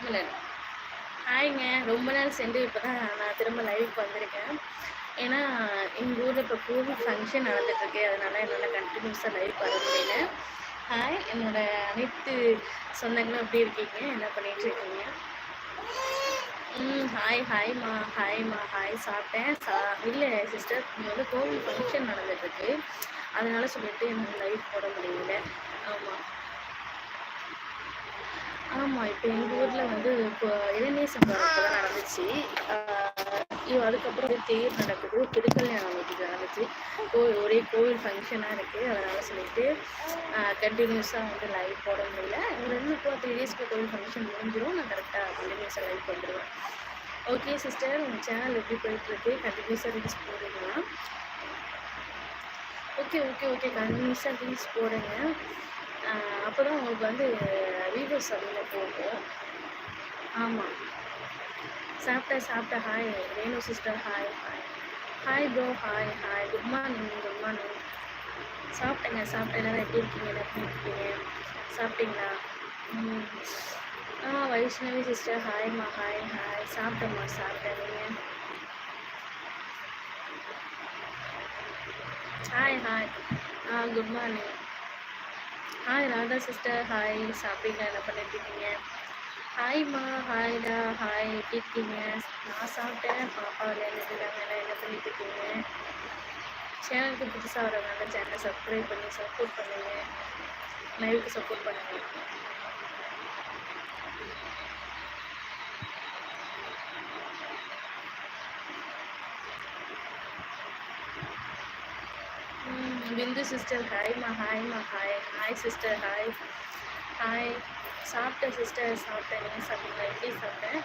Milan. ஹாய்ங்க. ரொம்ப நாள் சென்று இப்போ தான் நான் திரும்ப லைவுக்கு வந்திருக்கேன். ஏன்னா எங்கள் ஊரில் இப்போ கோவில் ஃபங்க்ஷன் நடந்துகிட்ருக்கு. அதனால் என்னால் கண்டினியூஸாக லைவ் வர முடியல. ஹாய், என்னோட அனைத்து சொந்தங்களும் எப்படி இருக்கீங்க? என்ன பண்ணிகிட்ருக்கீங்க? ஹாய்மா ஹாய். சாப்பிட்டேன். இல்லை சிஸ்டர், இங்கே வந்து கோவில் ஃபங்க்ஷன் நடந்துகிட்ருக்கு. அதனால சொல்லிட்டு எனக்கு லைவ் போட முடியல. ஆமாம், இப்போ எங்கள் ஊரில் வந்து இப்போ இளநீர் சம்பரம் இப்போ தான் நடந்துச்சு. அதுக்கப்புறம் தேர் நடக்குது, திருக்கல்யாணம் வீட்டுக்கு நடந்துச்சு. ஒரே கோவில் ஃபங்க்ஷனாக இருக்குது. அதனால் சொல்லிட்டு கண்டினியூஸாக வந்து லைவ் போட முடியல. ஒரு 3 டேஸ்க்கு கோவில் ஃபங்க்ஷன் முடிஞ்சிடும். நான் கரெக்டாக கண்டினியூஸாக லைவ் வந்துடுவேன். ஓகே சிஸ்டர், உங்கள் சேனல் எப்படி போயிட்டுருக்கு? கண்டினியூஸாக ரீல்ஸ் போடுறீங்களா? ஓகே கண்டினியூஸாக ரீல்ஸ் போடுங்க. அப்போ தான் உங்களுக்கு வந்து வீடியோஸ் அதில் போகும். ஆமாம், சாப்பிட்டேன். Hi Renu sister. Hi bro. Hi. Good morning. சாப்பிட்டேன். எல்லோரும் எப்படி இருக்கீங்க? என்ன பண்ணியிருக்கீங்க? சாப்பிட்டீங்களா? வைஷ்ணவி சிஸ்டர். ஹாய்மா. ஹாய். சாப்பிட்டேன். நீங்கள்? Hi. Good morning. Hi Radha sister. Hi, சாப்பிட்டீங்களா? என்ன பண்ணிட்டுருக்கீங்க? ஹாய்மா. ஹாய்டா. ஹாய், எப்படி இருக்கீங்க? நான் சாப்பிட்டேன். பாப்பா விளையாண்டுருக்காங்க. எல்லாம் என்ன பண்ணிட்டுருக்கீங்க? சேனலுக்கு புதுசாக வரவங்க சேனலை சப்ஸ்கிரைப் பண்ணி சப்போர்ட் பண்ணுங்கள். லைவுக்கு சப்போர்ட் பண்ணுங்கள். Bindu sister. Hi. Hi sister. Hi. சாப்பிட்டேன் சிஸ்டர். நீங்கள் சாப்பிட்டீங்களா? எப்படி சாப்பிட்டேன்.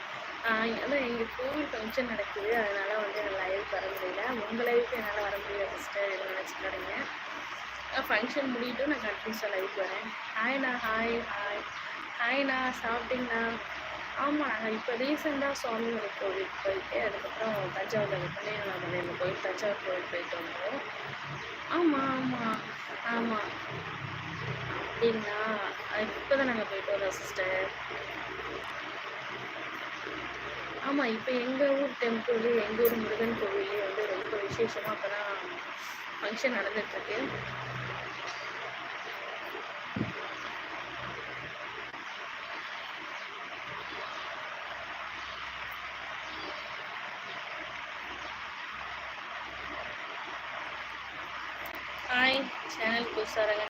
அதான் எங்கள் கோவில் ஃபங்க்ஷன் நடக்குது. அதனால் வந்து என்னால் லைவுக்கு வர முடியல. உங்கள் லைவுக்கு என்னால் வர முடியாது சிஸ்டர், எதுவும் நினச்சிக்காதீங்க. ஃபங்க்ஷன் முடிவிட்டு நான் கண்டினியூஸாக லைவுக்கு வரேன். ஹாய்ண்ணா. சாப்பிட்டீங்களா? ஆமாம், நாங்கள் இப்போ ரீசெண்டாக சுவாமிமலை கோவிலுக்கு போயிட்டு அதுக்கப்புறம் தஞ்சாவூரில் புண்ணியநாதன் கோயில் தஞ்சாவூர் கோவில் போயிட்டு வந்தோம். ஆமாம். அப்படிங்களா? இப்போ தான் நாங்கள் போயிட்டு வரோம் சிஸ்டர். ஆமாம், இப்போ எங்கள் ஊர் டெம்பிள், எங்கள் ஊர் முருகன் கோவில் வந்து ரொம்ப விசேஷமாக அப்போ தான் ஃபங்க்ஷன் நடந்துகிட்ருக்கு. ஹாய், சேனல் புதுசாக